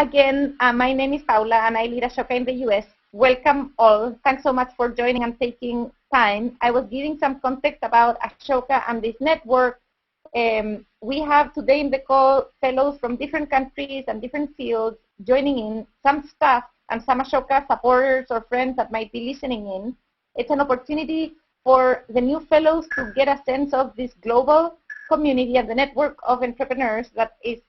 again. My name is Paula, and I lead Ashoka in the US. Welcome all. Thanks so much for joining and taking time. I was giving some context about Ashoka and this network. We have today in the call fellows from different countries and different fields joining in, some staff and some Ashoka supporters or friends that might be listening in. It's an opportunity for the new fellows to get a sense of this global community and the network of entrepreneurs that is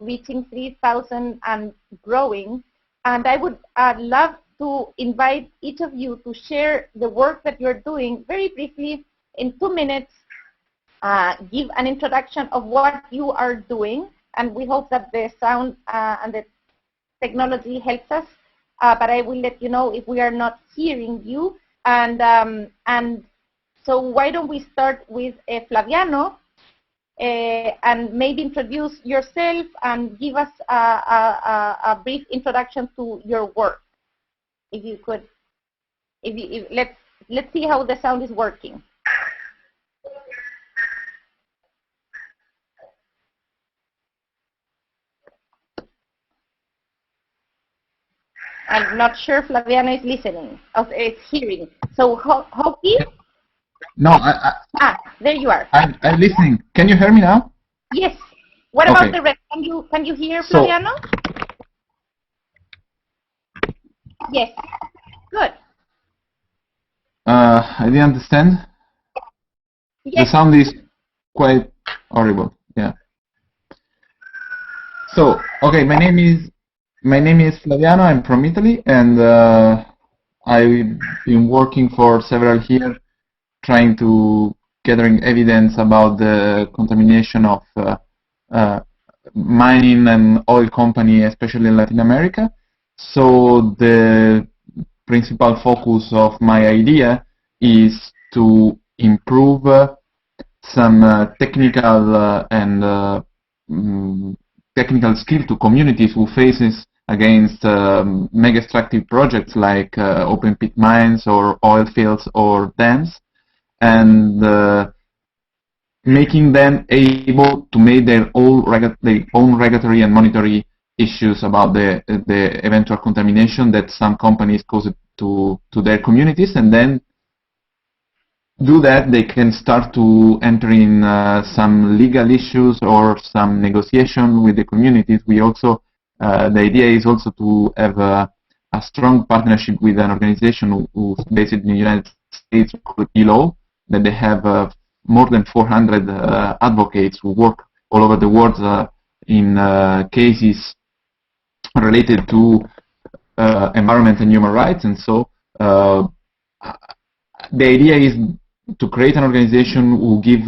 reaching 3,000 and growing. And I would love to invite each of you to share the work that you're doing very briefly in 2 minutes. Give an introduction of what you are doing, and we hope that the sound and the technology helps us, but I will let you know if we are not hearing you. And so why don't we start with Flaviano, and maybe introduce yourself and give us a brief introduction to your work, if you could. Let's see how the sound is working. I'm not sure Flaviano is listening, is hearing. So Hokky? No, there you are. I'm listening. Can you hear me now? Yes. What about the rest? Can you hear Flaviano? Yes. Good. I didn't understand. Yes. The sound is quite horrible. Yeah. So, okay, my name is Flaviano. I'm from Italy, and I've been working for several years trying to gathering evidence about the contamination of mining and oil company, especially in Latin America. So the principal focus of my idea is to improve some technical and technical skill to communities who faces against mega extractive projects like open pit mines or oil fields or dams, and making them able to make their own regulatory and monetary issues about the eventual contamination that some companies cause to their communities, and then do that they can start to enter in some legal issues or some negotiation with the communities. We also the idea is also to have a strong partnership with an organization who's based in the United States called ILO, that they have more than 400 advocates who work all over the world in cases related to environment and human rights. And so the idea is to create an organization who give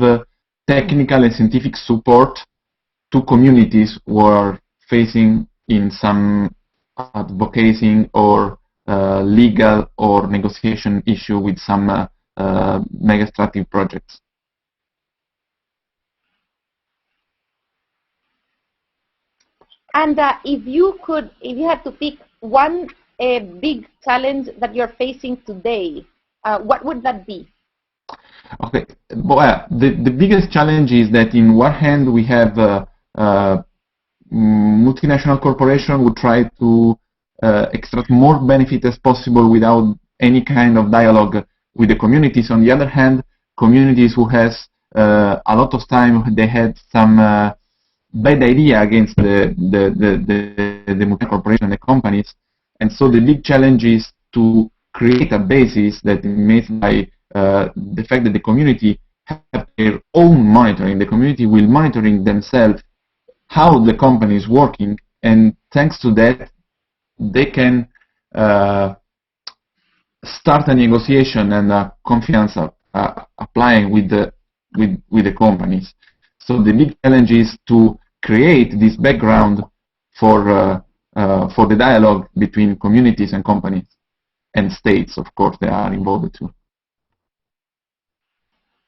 technical and scientific support to communities who are facing in some advocacy or legal or negotiation issue with some mega extractive projects. And if you had to pick one big challenge that you're facing today, what would that be? Okay, well, the biggest challenge is that in one hand we have multinational corporation who try to extract more benefit as possible without any kind of dialogue with the communities. On the other hand, communities who has a lot of time they had some bad idea against the multinational corporation and the companies, and so the big challenge is to create a basis that is made by the fact that the community have their own monitoring. The community will monitoring themselves how the company is working, and thanks to that they can start a negotiation and a confidence applying with the companies. So the big challenge is to create this background for the dialogue between communities and companies, and states, of course, they are involved too.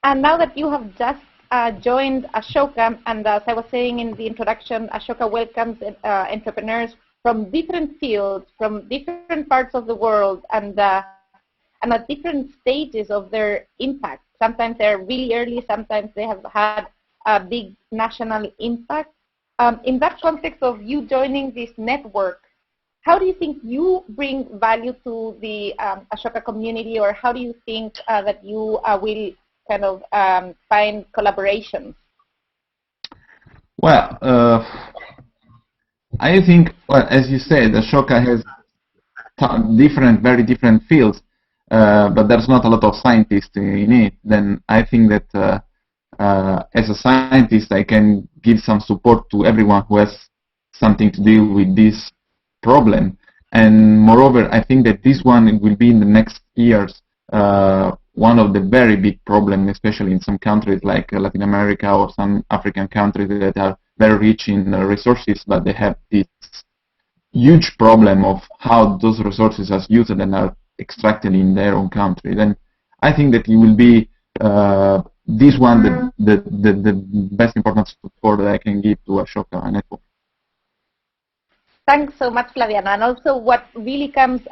And now that you have just joined Ashoka, and as I was saying in the introduction, Ashoka welcomes entrepreneurs from different fields, from different parts of the world, and at different stages of their impact. Sometimes they're really early, sometimes they have had a big national impact. In that context of you joining this network, how do you think you bring value to the Ashoka community, or how do you think that you will kind of find collaborations? Well, I think, well, as you said, Ashoka has very different fields, but there's not a lot of scientists in it. Then I think that as a scientist, I can give some support to everyone who has something to deal with this problem. And moreover, I think that this one will be in the next years one of the very big problems, especially in some countries like Latin America or some African countries that are very rich in resources, but they have this huge problem of how those resources are used and are extracted in their own country. Then I think that it will be this one the best important support that I can give to Ashoka network. Thanks so much, Flaviano. And also what really becomes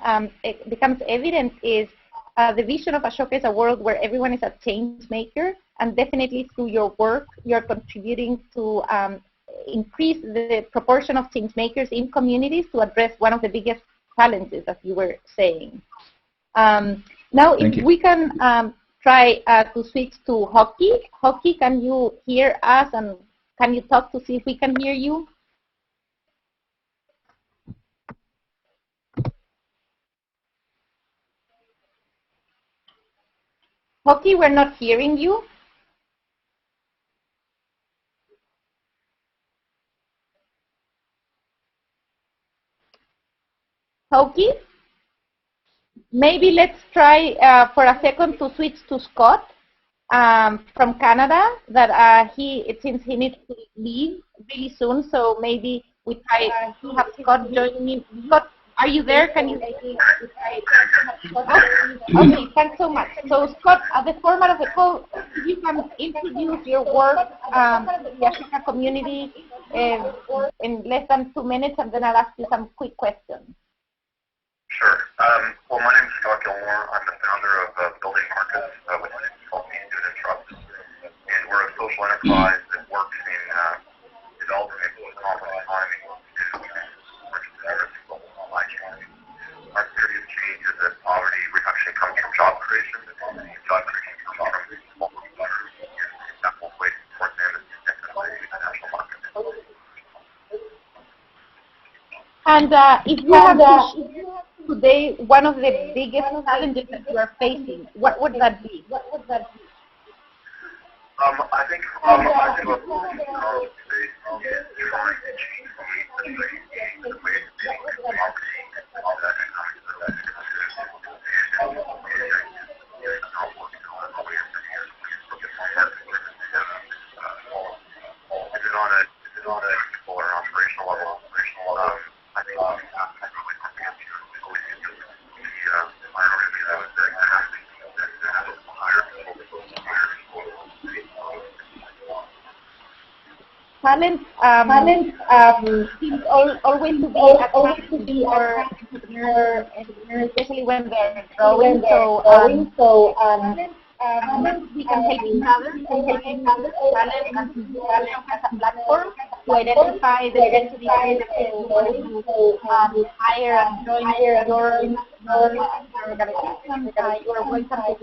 evident is the vision of Ashoka is a world where everyone is a change maker, and definitely through your work, you're contributing to increase the proportion of change makers in communities to address one of the biggest challenges, as you were saying. Now, if we can try to switch to Hokky. Hokky, can you hear us, and can you talk to see if we can hear you? Hokky, we're not hearing you. Hokky? Maybe let's try for a second to switch to Scott from Canada. That it seems he needs to leave really soon, so maybe we try to have Scott join me. Scott, are you there? Can you? Okay, thanks so much. So Scott, the format of the call, if you can introduce your work to the Ashoka community in less than 2 minutes, and then I'll ask you some quick questions. Sure. Well, my name is Scott Gilmore. I'm the founder of Building Markets, which is called Student Trust. And we're a social enterprise that works in developing a global economy to entrepreneurs and global supply chain. Our theory of change is that poverty reduction comes from job creation, and job creation comes from local employers. That both ways support them and the international market. And if you have today, one of the biggest challenges that you are facing, what would that be? I think what Carl today is trying to change the way that democracy and all that Is it on a people or operational level? I think Talent seems always to be attractive for especially when they're growing. We can help each other, talent and talent as a platform to identify the entities that want to hire and join your organization. You are welcome to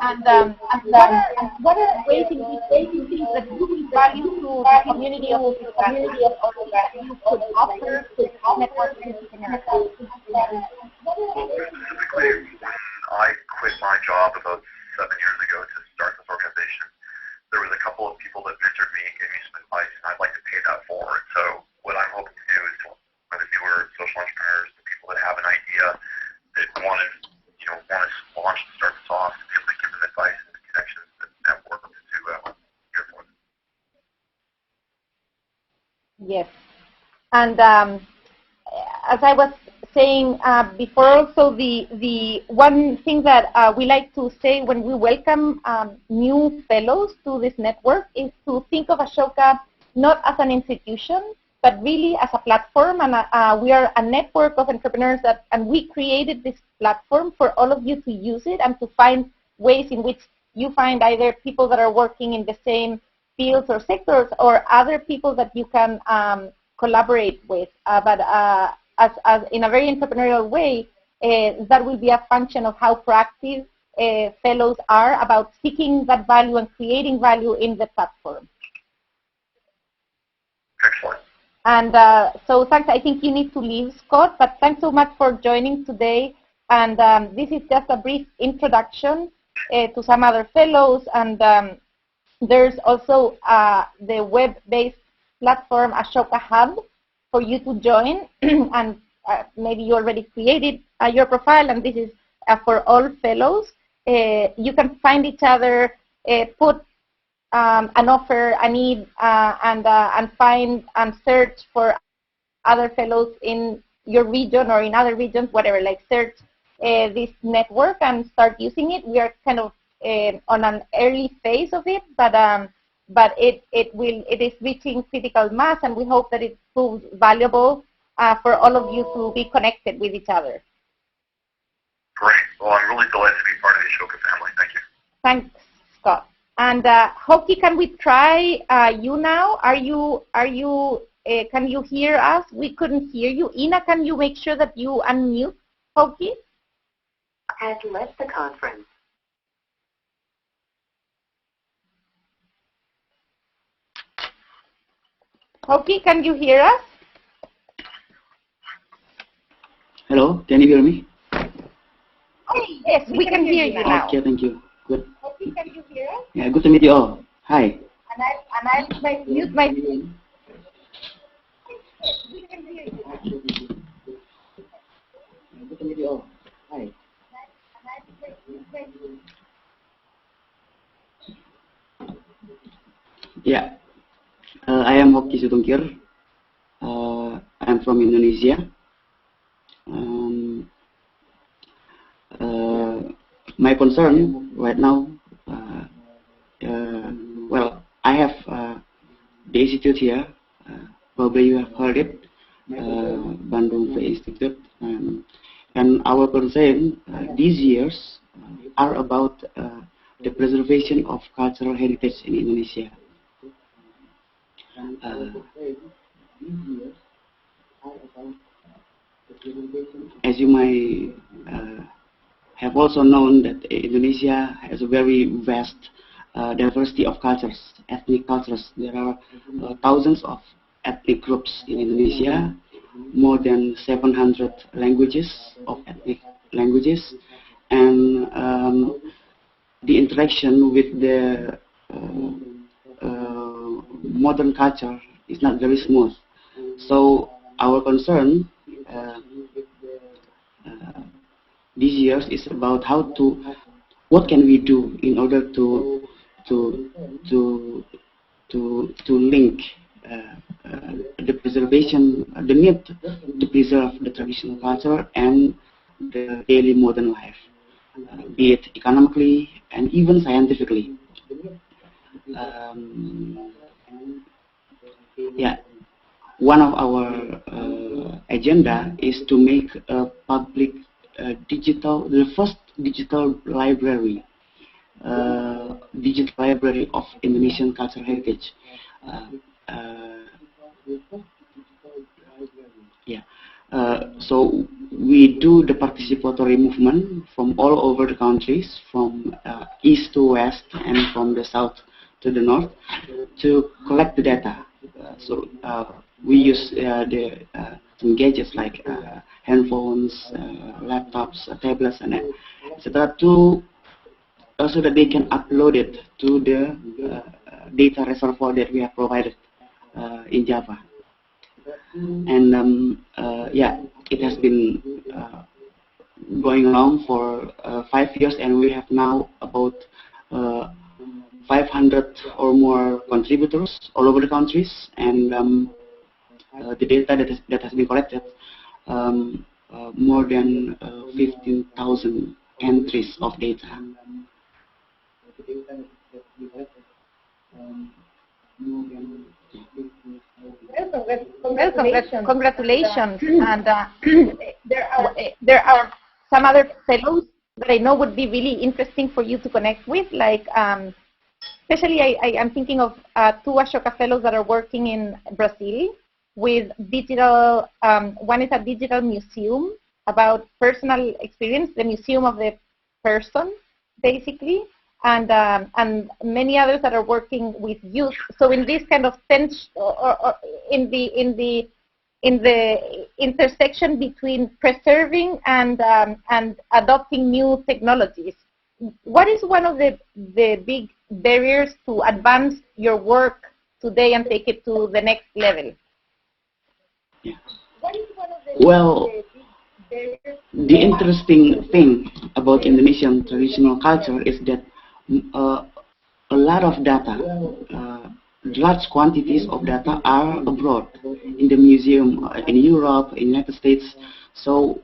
find out and what are ways in which you think that you will value to the community of the country, or that you could offer to networking entrepreneurs? Specifically, when I quit my job about 7 years ago to start this organization, there was a couple of people that mentored me and gave me some advice, and I'd like to pay that forward. So what I'm hoping to do is to the newer social entrepreneurs, the people that have an idea that want to launch and start this off, to be able to give them advice and connections and network to hear for them. Yes, and as I was saying before, also the one thing that we like to say when we welcome new fellows to this network is to think of Ashoka not as an institution, but really as a platform. And we are a network of entrepreneurs and we created this platform for all of you to use it and to find ways in which you find either people that are working in the same fields or sectors, or other people that you can collaborate with, but as in a very entrepreneurial way, that will be a function of how proactive fellows are about seeking that value and creating value in the platform. Excellent. And so thanks. I think you need to leave, Scott, but thanks so much for joining today. And this is just a brief introduction to some other fellows. And there's also the web-based platform Ashoka Hub for you to join. And maybe you already created your profile, and this is for all fellows. You can find each other, put an offer, a need, and find and search for other fellows in your region or in other regions, whatever. Like search this network and start using it. We are kind of on an early phase of it, but it is reaching critical mass, and we hope that it proves valuable for all of you to be connected with each other. Great. Well, I'm really delighted to be part of the Ashoka family. Thank you. Thanks, Scott. And Hokky, can we try you now? Can you hear us? We couldn't hear you. Ina, can you make sure that you unmute Hokky? Has left the conference. Hokky, can you hear us? Hello, can you hear me? Yes, we can hear you now. Okay, thank you. Good. Hokky, can you hear us? Yeah, good to meet you all. Hi. And I mute my. We can hear you. Good to meet you all. Hi. Yeah. I am Hokky Situngkir. I am from Indonesia. My concern right now, well, I have the institute here. Probably you have heard it, Bandung Free Institute, and our concern these years are about the preservation of cultural heritage in Indonesia. As you might have also known that Indonesia has a very vast diversity of cultures, ethnic cultures. There are thousands of ethnic groups in Indonesia, more than 700 languages of ethnic languages, and the interaction with the modern culture is not very smooth. So our concern these years is about what can we do in order to link the preservation, the need to preserve the traditional culture and the daily modern life, be it economically and even scientifically. Yeah, one of our agenda is to make a public the first digital library of Indonesian cultural heritage. So we do the participatory movement from all over the countries, from east to west and from the south to the north, to collect the data. So we use some gadgets like handphones, laptops, tablets, and etc. So that they can upload it to the data reservoir that we have provided in Java. And yeah, it has been going along for 5 years, and we have now about 500 or more contributors all over the countries, and the data that has been collected, more than 15,000 entries of data. Well, congratulations. And there are some other fellows that I know would be really interesting for you to connect with, like especially I am thinking of two Ashoka fellows that are working in Brazil with digital, one is a digital museum about personal experience, the museum of the person, basically, and many others that are working with youth. So in this kind of tense, or in the intersection between preserving and adopting new technologies, what is one of the big barriers to advance your work today and take it to the next level? Yeah. Well, the interesting thing about Indonesian traditional culture is that a lot of data, large quantities of data are abroad in the museum in Europe, in the United States. So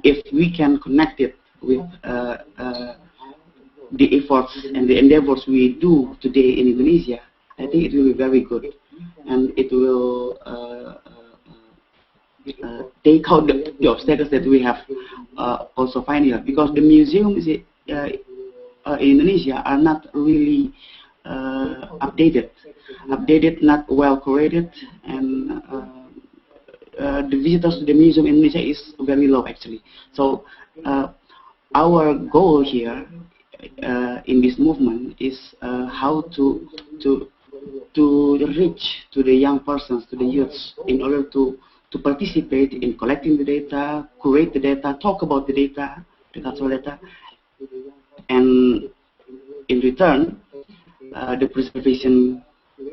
if we can connect it with the efforts and the endeavors we do today in Indonesia, I think it will be very good, and it will take out the obstacles that we have also find here, because the museums in Indonesia are not really updated, not well curated, and the visitors to the museum in Indonesia is very low actually. So our goal here in this movement is how to reach to the young persons, to the youths, in order to participate in collecting the data, curate the data, talk about the data, the cultural data, and in return, the preservation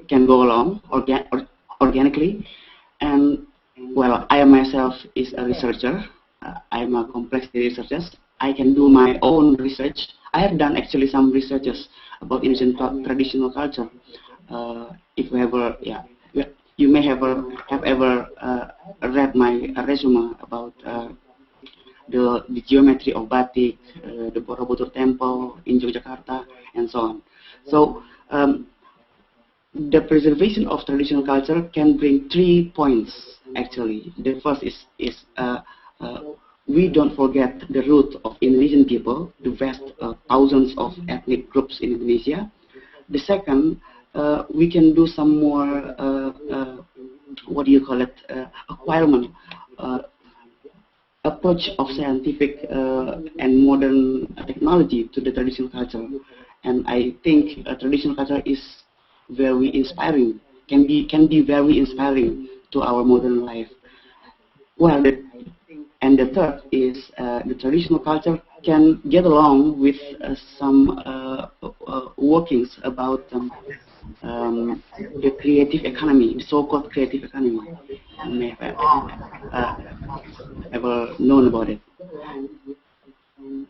can go along organically. And well, I myself is a researcher. I'm a complexity researcher. I can do my own research. I have done actually some researches about Indonesian traditional culture. If you ever, yeah, you may have ever read my resume about the geometry of batik, the Borobudur Temple in Yogyakarta, and so on. So the preservation of traditional culture can bring 3 points actually. The first is we don't forget the root of Indonesian people, the vast thousands of ethnic groups in Indonesia. The second, we can do some more, what do you call it, acquirement, approach of scientific and modern technology to the traditional culture. And I think traditional culture is very inspiring, can be very inspiring to our modern life. Well, and the third is the traditional culture can get along with some workings about the creative economy, the so-called creative economy. You may have ever known about it.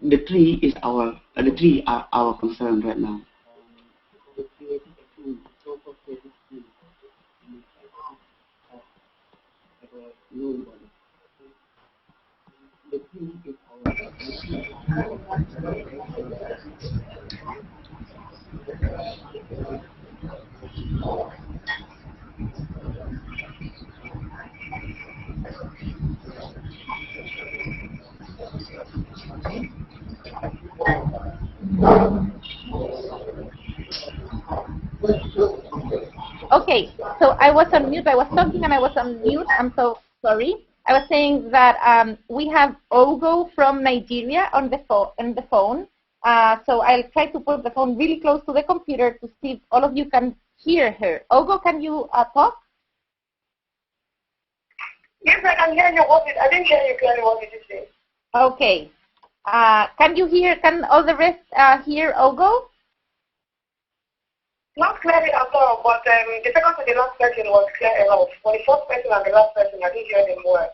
The three are our concern right now. Okay, so I was on mute. I was talking and I was on mute. I'm so sorry. I was saying that we have Ogo from Nigeria on the phone. So I'll try to put the phone really close to the computer to see if all of you can hear her. Ogo, can you talk? Yes, I can hear you. I didn't hear you clearly. What did you say? Okay. Can you hear? Can all the rest hear Ogo? Not clearly at all, but the second to the last person was clear enough. For the first person and the last person, I didn't hear them well.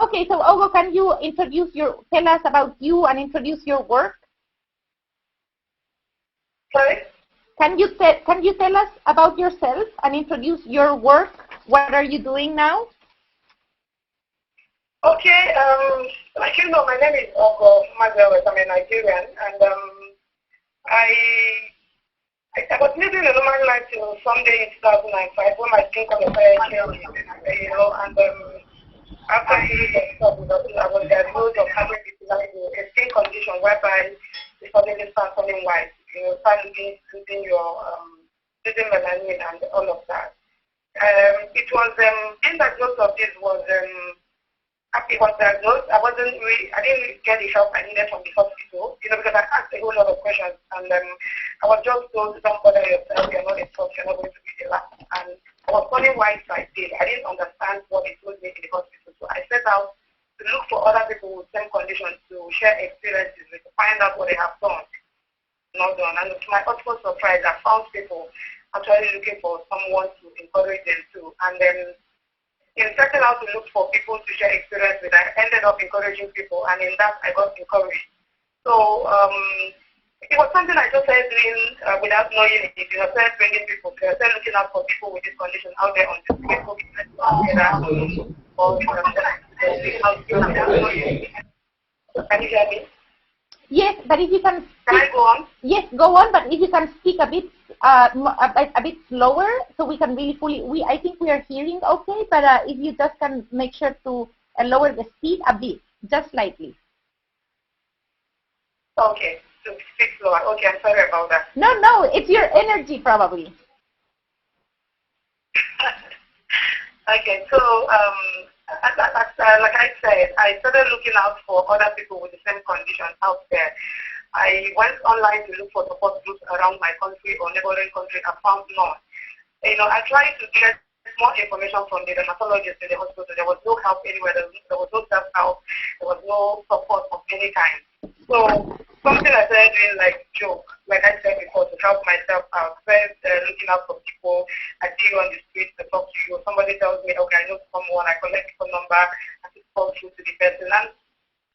Okay, so Ogo, can you tell us about you and introduce your work? Sorry? Can you tell us about yourself and introduce your work? What are you doing now? Okay, like you know, my name is Ogo Mazel. I'm a Nigerian, and I was living a normal life till someday in 2005 when my skin got a fire change, you know, and after a series of stuff, I was diagnosed of having a skin condition whereby the suddenly start turning white, you know, start losing your using melanin and all of that. It was being diagnosed of this was it was diagnosed. I didn't really get the help I needed from the hospital, because I asked a whole lot of questions, and I was just told, don't bother yourself, you're not a source, you're not going to be the last. And I was wondering why I did. I didn't understand what it told me in the hospital, so I set out to look for other people with same conditions to share experiences with, to find out what they have done, not done. And to my utmost surprise, I found people actually looking for someone to encourage them too. And then in setting out to look for people to share experience with, I ended up encouraging people, and in that I got encouraged. So it was something I just started doing without knowing it. I started bringing people, I started looking out for people with this condition out there on the street. Can you hear me? Yes, but if you can speak, Can I go on? Yes, go on, but if you can speak a bit slower, so we can really fully, I think we are hearing okay, but if you just can make sure to lower the speed a bit, just slightly. Okay, to speak slower. Okay, I'm sorry about that. No, it's your energy probably. Okay, so like I said, I started looking out for other people with the same conditions out there. I went online to look for support groups around my country or neighboring country. I found none. I tried to get more information from the dermatologist in the hospital. There was no help anywhere. There was no self-help. There was no support of any kind. So something I started doing like joke, like I said before, to help myself out. First, looking out for people. I see you on the street to talk to you. Somebody tells me, okay, I know someone. I collect the phone number. I just call through to the person. And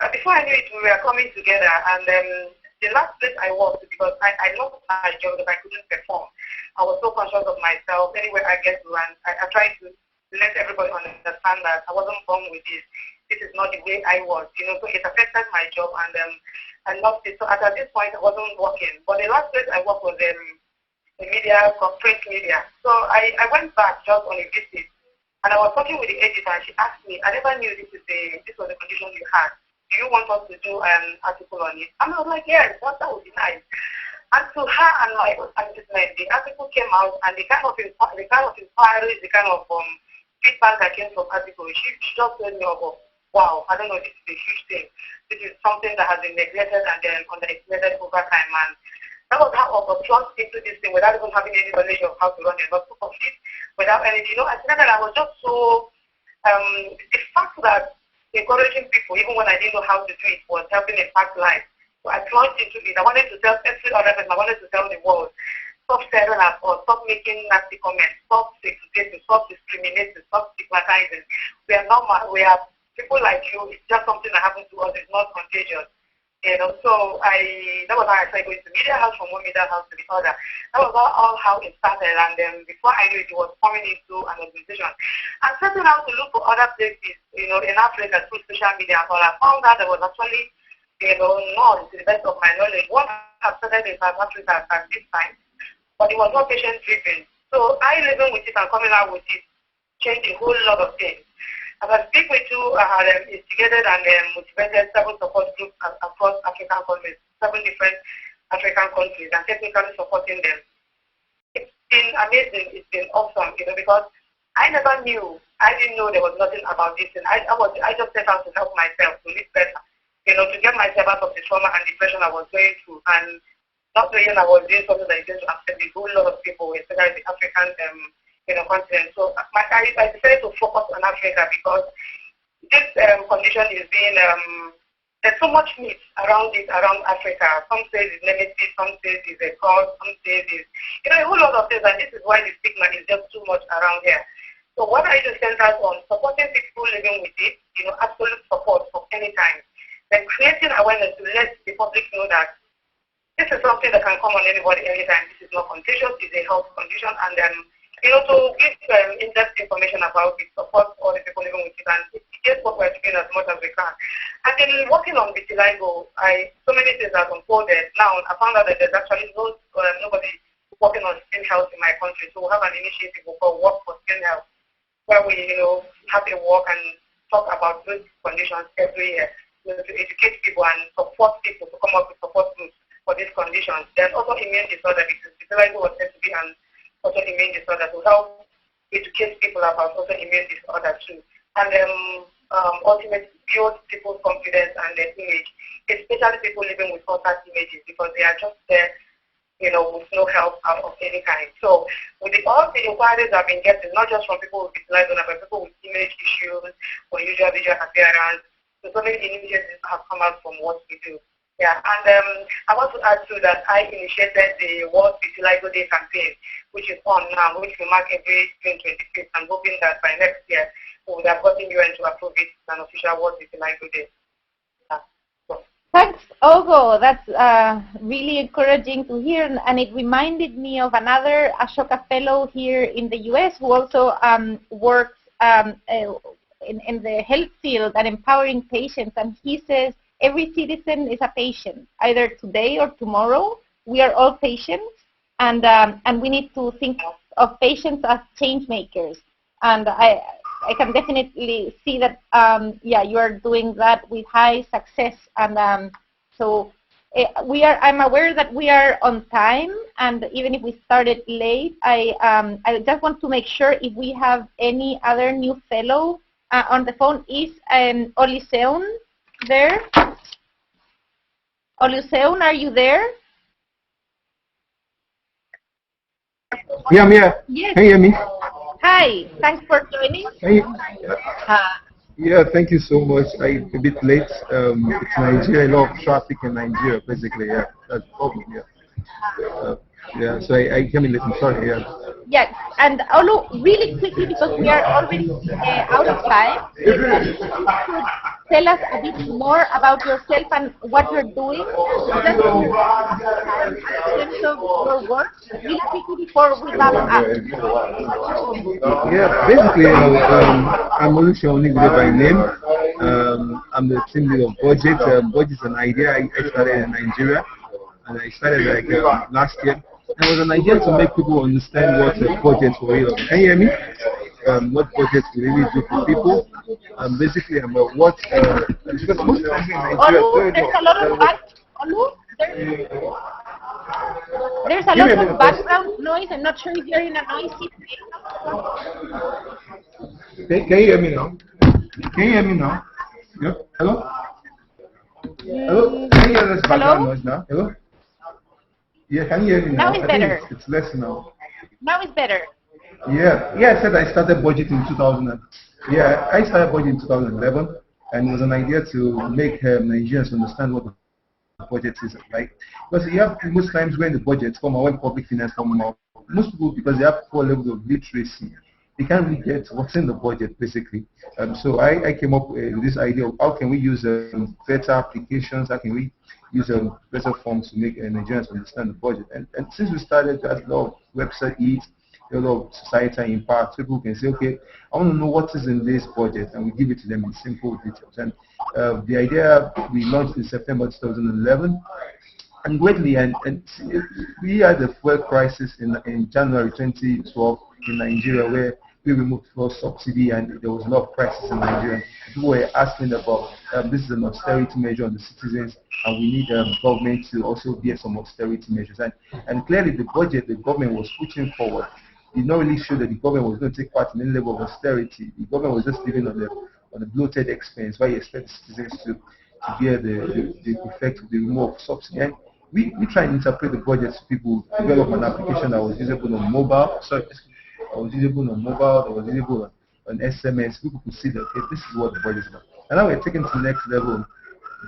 before I knew it, we were coming together. And the last place I worked, because I lost my job because I couldn't perform. I was so conscious of myself. Anywhere I get to, and I tried to let everybody understand that I wasn't born with this. This is not the way I was, So it affected my job, and I lost it. So at this point, I wasn't working. But the last place I worked was the media, print media. So I went back just on a visit, and I was talking with the editor, and she asked me, I never knew this was the condition you had. Do you want us to do an article on it? And I was like, yes, that would be nice. And to her and my assessment, the article came out, and the kind of inquiries, the kind of feedback that came from the article, she just told me, wow, I don't know, this is a huge thing. This is something that has been neglected and then underestimated over time. And that was how I was plunged into this thing without even having any knowledge of how to run it, but to complete without anything. I said that I was just so, the fact that encouraging people, even when I didn't know how to do it, was helping impact life. So I plunged into it. I wanted to tell every other person, I wanted to tell the world, stop staring at us, stop making nasty comments, stop segregating, stop discriminating, stop stigmatizing. We are normal. We are people like you. It's just something that happened to us. It's not contagious. So that was how I started going to media house, from one media house to the other. That was all how it started, and then before I knew it, it was forming into an organization. I started out to look for other places, in Africa through social media, and all. I found out there was actually, none, to the best of my knowledge. One had started in South Africa at this time, but it was not patient-driven. So I, living with it and coming out with it, changed a whole lot of things. As I speak with you, I had instigated and motivated several support groups across African countries, 7 different African countries, and technically supporting them. It's been amazing. It's been awesome, because I never knew. I didn't know there was nothing about this, and I just set out to help myself to live better, to get myself out of the trauma and depression I was going through, and not knowing I was doing something that is going to affect a whole lot of people, especially the African continent. So I decided to focus on Africa because this condition is being, there's so much myth around Africa. Some say it's nemesis, some say it's a cause, some say it's, a whole lot of things, and this is why the stigma is just too much around here. So what I just centered on, supporting people living with it, absolute support for any time. Then creating awareness to let the public know that this is something that can come on anybody anytime. This is not contagious, it's a health condition, and then to give in-depth information about it, support all the people living with it, and it's what we're doing as much as we can. And then working on vitiligo, so many things have unfolded. Now, I found out that there's actually nobody working on skin health in my country, so we have an initiative called Work for Skin Health, where we, have a walk and talk about those conditions every year, to educate people and support people to come up with support groups for these conditions. There's also immune disorder, because vitiligo was said to be an autoimmune disorders, to help educate people about autoimmune disorders too, and ultimately build people's confidence and their image, especially people living with altered images, because they are just there, with no help of any kind. So with all the inquiries I've been getting, not just from people with vitiligo, but people with image issues, unusual visual appearance, so many initiatives have come out from what we do. Yeah, and I want to add too that I initiated the World Vitiligo Day campaign, which is on now, which will mark every June 25th. I'm hoping that by next year we would have gotten UN to approve it as an official World Vitiligo Day. Thanks, Ogo. That's really encouraging to hear, and it reminded me of another Ashoka fellow here in the U.S. who also works in the health field and empowering patients, and he says every citizen is a patient, either today or tomorrow. We are all patients, and we need to think of patients as change makers. And I can definitely see that, you are doing that with high success. And so I'm aware that we are on time, and even if we started late, I just want to make sure if we have any other new fellow on the phone. Is Oluseun there? Oluseun, are you there? Yeah, I'm here. Yes. Can you hear me? Hi, thanks for joining. Yeah, thank you so much. I'm a bit late. It's Nigeria, a lot of traffic in Nigeria, basically. Yeah, that's the problem. Yeah. So I came in late. I'm sorry. Yeah. Yes, and Olu, really quickly, because we are already out of time, if you could tell us a bit more about yourself and what you're doing, just in terms of your work, really quickly before we wrap up. Yeah, basically, I'm Oluseun by name. I'm the team leader of Budget. Budget is an idea I started in Nigeria, and I started last year. It was an idea to make people understand what a budget will really do. Can you hear me? What budgets will really do for people. Basically, what because most times in Nigeria, there's a lot of there's a lot of background noise. I'm not sure if you're in a noisy place. Can you hear me now? Can you hear me now? Yeah. Hello? Hello? Can you hear this background noise now? Hello? Yeah, can you hear me now? Now it's better. It's less now. Now it's better. Yeah, I said I started budget in 2000. Yeah, I started budget in 2011, and it was an idea to make Nigerians understand what the budget is like. Because you have most times when the budgets come out, when public finance come out, most people, because they have poor level of literacy, they can't really get what's in the budget, basically. So I came up with this idea of how can we use better applications, how can we use better forms to make Nigerians understand the budget. And since we started, there's a lot of website hits, a lot of societal impact. People can say, okay, I want to know what is in this budget, and we give it to them in simple details. And the idea we launched in September 2011, and greatly, and we had a fuel crisis in January 2012 in Nigeria, where we removed fuel subsidy, and there was a lot of crisis in Nigeria. People were asking about this is an austerity measure on the citizens, and we need government to also bear some austerity measures. And clearly, the budget the government was pushing forward did not really show that the government was going to take part in any level of austerity. The government was just living on the bloated expense, while you expect citizens to bear the effect of the removal of subsidy. And we try and interpret the budget to people, develop an application that was usable on mobile. That was usable on mobile, that was usable on SMS. People could see that, okay, this is what the budget is about. And now we're taking to the next level,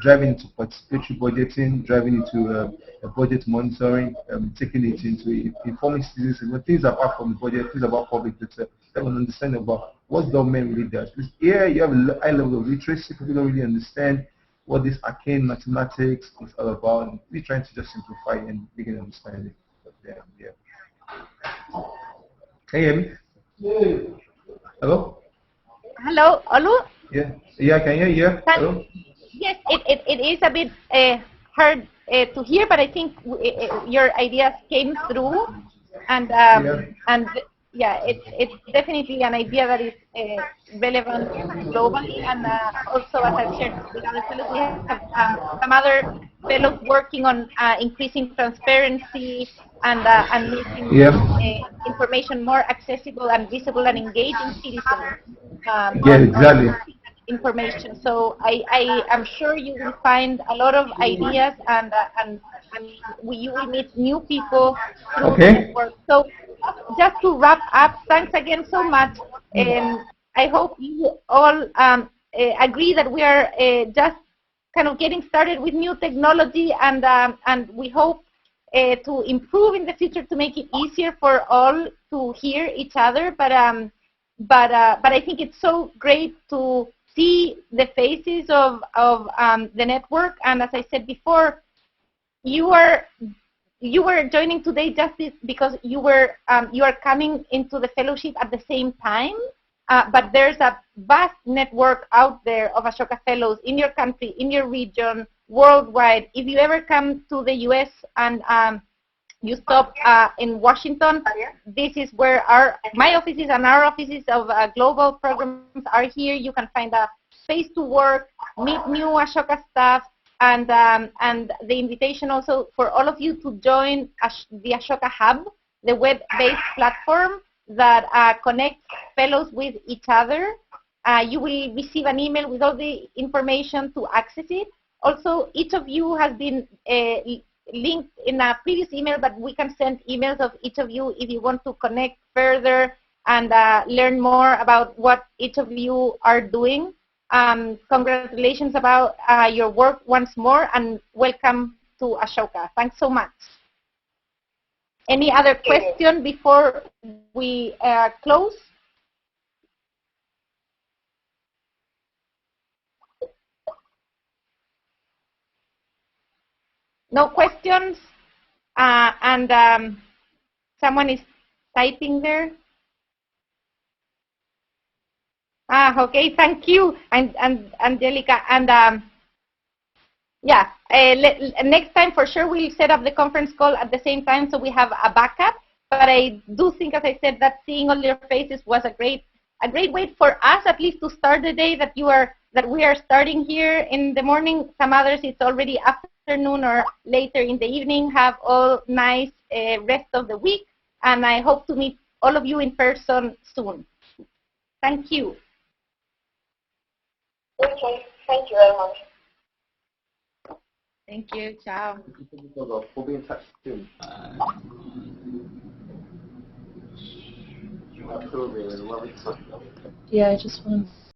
driving into participatory budgeting, driving into budget monitoring, taking it into informing citizens about things apart from the budget, things about public data, have an understanding about what government really does. Because here you have a high level of literacy, people don't really understand what this arcane mathematics is all about, and we're trying to just simplify and make an understanding of them. Yeah. Can you hear me? Yeah. Hello? Hello, Olu? Yeah, can you hear? Yeah. Hello? Yes, it is a bit hard to hear, but I think your ideas came through, and it's definitely an idea that is relevant globally, and also, as I've shared with other fellows, we have some other fellows working on increasing transparency and making information more accessible and visible and engaging citizens on information. So I am sure you will find a lot of ideas and you will meet new people through the network. So just to wrap up, thanks again so much. I hope you all agree that we are just kind of getting started with new technology, and we hope to improve in the future to make it easier for all to hear each other. But I think it's so great to see the faces of the network. And as I said before, you were joining today just because you are coming into the fellowship at the same time. But there's a vast network out there of Ashoka Fellows in your country, in your region, worldwide. If you ever come to the U.S. and you stop in Washington, this is where my offices and our offices of global programs are here. You can find a space to work, meet new Ashoka staff, and the invitation also for all of you to join the Ashoka Hub, the web-based platform that connects fellows with each other. You will receive an email with all the information to access it. Also, each of you has been linked in a previous email, but we can send emails of each of you if you want to connect further and learn more about what each of you are doing. Congratulations about your work once more, and welcome to Ashoka. Thanks so much. Any other question before we close? No questions? And someone is typing there. Okay, thank you, and Angelica. And yeah, next time for sure we'll set up the conference call at the same time so we have a backup. But I do think, as I said, that seeing all your faces was a great way for us at least to start the day, that we are starting here in the morning. Some others it's already afternoon or later in the evening. Have all nice rest of the week, and I hope to meet all of you in person soon. Thank you. Okay, thank you very much. Thank you. Ciao. We'll be in touch soon. Absolutely. Lovely to talk to you. Yeah, I just want to